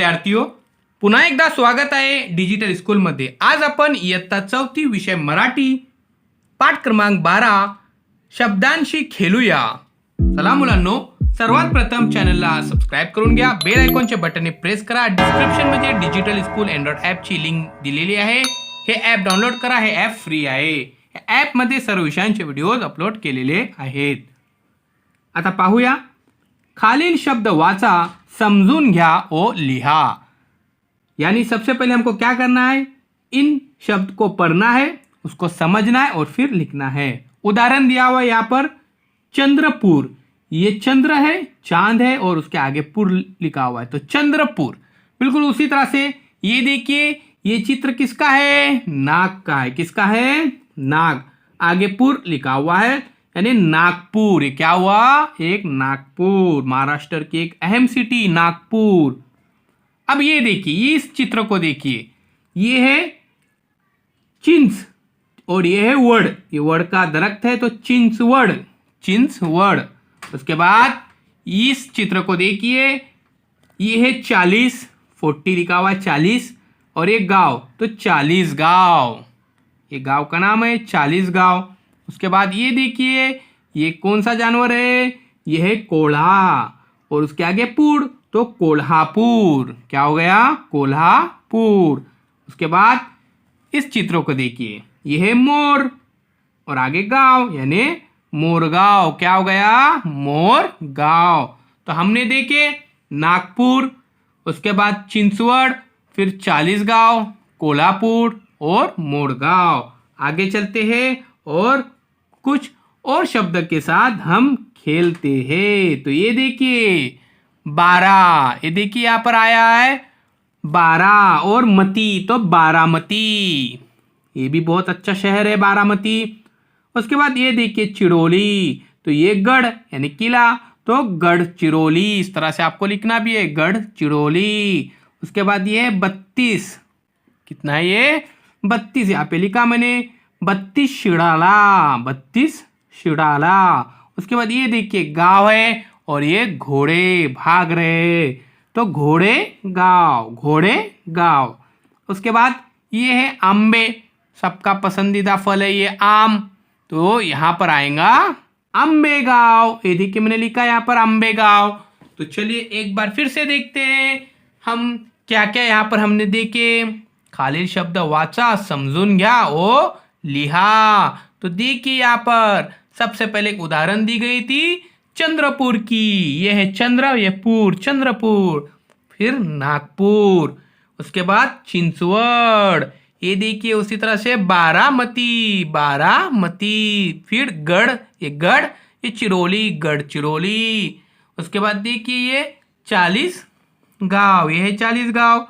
विद्यार्थियों, पुन्हा एकदा स्वागत आहे डिजिटल स्कूलमध्ये. आज आपण इयत्ता 4 विषय मराठी पाठ क्रमांक 12 शब्दांशी खेलूया. चला मुलांनो, सर्वात प्रथम चॅनलला सबस्क्राईब करून घ्या. बेल आयकॉनचे बटन प्रेस करा. डिस्क्रिप्शन मध्ये डिजिटल स्कूल अँड्रॉइड ॲपची लिंक दिलेली आहे. हे ॲप डाउनलोड करा. हे ॲप फ्री आहे. या ॲपमध्ये सर्व विषयांचे व्हिडिओज अपलोड केलेले आहेत. आता पाहूया. खालील शब्द वाचा, समझून घ्या और लिहा. यानी सबसे पहले हमको क्या करना है, इन शब्द को पढ़ना है, उसको समझना है और फिर लिखना है. उदाहरण दिया हुआ यहाँ पर चंद्रपुर. ये चंद्र है, चांद है और उसके आगे पुर लिखा हुआ है, तो चंद्रपुर. बिल्कुल उसी तरह से ये देखिए, ये चित्र किसका है, नाग का है. किसका है, नाग. आगे पुर लिखा हुआ है यानी नागपुर. ये क्या हुआ, एक नागपुर, महाराष्ट्र की एक अहम सिटी नागपुर. अब ये देखिए, इस चित्र को देखिए, ये है चिंच और ये है वड. ये वड का दरख्त है, तो चिंचवड, चिंचवड. उसके बाद इस चित्र को देखिए, ये है 40 लिखा हुआ है 40 और एक गांव, तो 40 गांव. ये गांव का नाम है 40 गांव. उसके बाद ये देखिए, ये कौन सा जानवर है, ये है कोल्हा और उसके आगे पुर, तो कोल्हापुर. क्या हो गया, कोल्हापुर. उसके बाद इस चित्र को देखिए, ये है मोर और आगे गांव यानी मोरगांव. क्या हो गया, मोरगांव. तो हमने देखे नागपुर, उसके बाद चिंचवड, फिर 40 गांव, कोल्हापुर और मोरगांव. आगे चलते हैं और कुछ और शब्द के साथ हम खेलते हैं. तो ये देखिए 12, ये देखिए यहाँ पर आया है 12 और मती, तो बारामती. ये भी बहुत अच्छा शहर है बारामती. उसके बाद ये देखिए चिड़ोली, तो ये गढ़ यानी किला, तो गढ़ चिड़ोली. इस तरह से आपको लिखना भी है, गढ़ चिड़ोली. उसके बाद ये 32, कितना है ये, 32. यहाँ पे लिखा मैंने 32 शिड़ाला, 32 शिड़ाला. उसके बाद ये देखिए गांव है और ये घोड़े भाग रहे, तो घोड़े गांव, घोड़े गांव. उसके बाद ये है आंबे, सबका पसंदीदा फल है ये आम, तो यहाँ पर आएगा आंबे गांव. ये देखिए मैंने लिखा यहाँ पर आंबे गांव. तो चलिए एक बार फिर से देखते हैं हम क्या क्या यहाँ पर हमने देखे. खालील शब्द वाचा, समजून घ्या और लिहा. तो देखिए यहाँ पर सबसे पहले एक उदाहरण दी गई थी चंद्रपुर की. ये है चंद्र, ये पुर, चंद्रपुर. फिर नागपुर. उसके बाद चिंचवड. ये देखिए उसी तरह से बारामती, बारामती. फिर गढ़, ये गढ़, ये चिड़ोली, गढ़ चिड़ोली. उसके बाद देखिए ये 40 गांव, ये है 40 गांव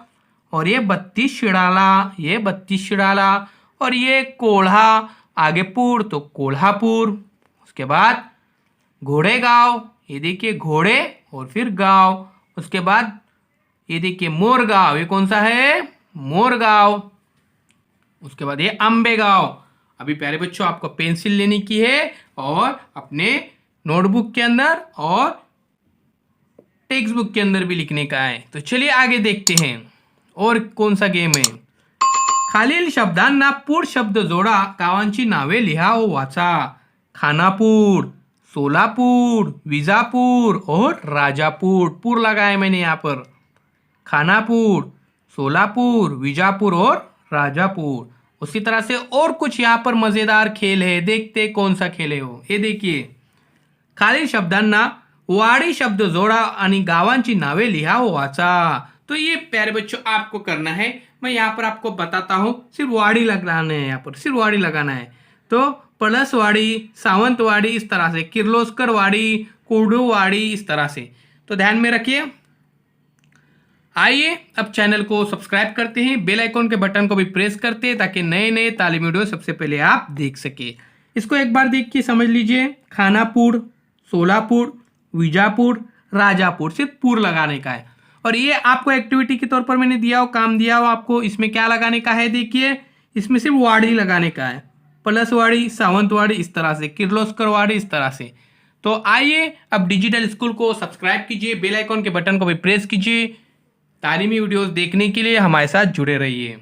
और ये 32 शिड़ाला, ये 32 शिड़ाला. और ये कोल्हा, आगे पुर, तो कोल्हापुर. उसके बाद घोड़े गांव, ये देखिए घोड़े और फिर गांव. उसके बाद ये देखिए मोरगांव, ये कौन सा है, मोरगांव. उसके बाद ये आंबे गांव. अभी प्यारे बच्चों आपको पेंसिल लेने की है और अपने नोटबुक के अंदर और टेक्स्ट बुक के अंदर भी लिखने का है. तो चलिए आगे देखते हैं और कौन सा गेम है. खालील शब्दांना पुढ शब्द जोडा, गावांची नावे लिहा व वाचा. खानापूर, सोलापूर, विजापूर और राजापूर. पूर लगा है मैंने यहाँ पर. खानापूर, सोलापूर, विजापूर और राजापूर. उसी तरह से और कुछ यहाँ पर मजेदार खेल है. देखते कौन सा खेल है वो. ये देखिए, खालील शब्दांना वाडी शब्द जोडा आणि गावांची नावे लिहा व वाचा. तो ये प्यारे बच्चों आपको करना है. मैं यहाँ पर आपको बताता हूँ. सिर्फ वाड़ी लगाना है, यहाँ पर सिर्फ वाड़ी लगाना है. तो पळसवाडी, सावंतवाडी, इस तरह से किर्लोस्कर वाड़ी, कोडूवाड़ी, इस तरह से. तो ध्यान में रखिए. आइए अब चैनल को सब्सक्राइब करते हैं, बेल आइकॉन के बटन को भी प्रेस करते हैं ताकि नए नए तालीम वीडियो सबसे पहले आप देख सके. इसको एक बार देख के समझ लीजिए. खानापुर, सोलापुर, विजापुर, राजापुर. सिर्फ पुर लगाने का है. और ये आपको एक्टिविटी के तौर पर मैंने दिया हो, काम दिया हो आपको. इसमें क्या लगाने का है, देखिए इसमें सिर्फ वाड़ी लगाने का है. पलसवाड़ी, सावंतवाड़ी, इस तरह से किर्लोस्कर वाड़ी, इस तरह से. तो आइए अब डिजिटल स्कूल को सब्सक्राइब कीजिए, बेल आइकॉन के बटन को भी प्रेस कीजिए तालीमी वीडियोस देखने के लिए हमारे साथ जुड़े रहिए।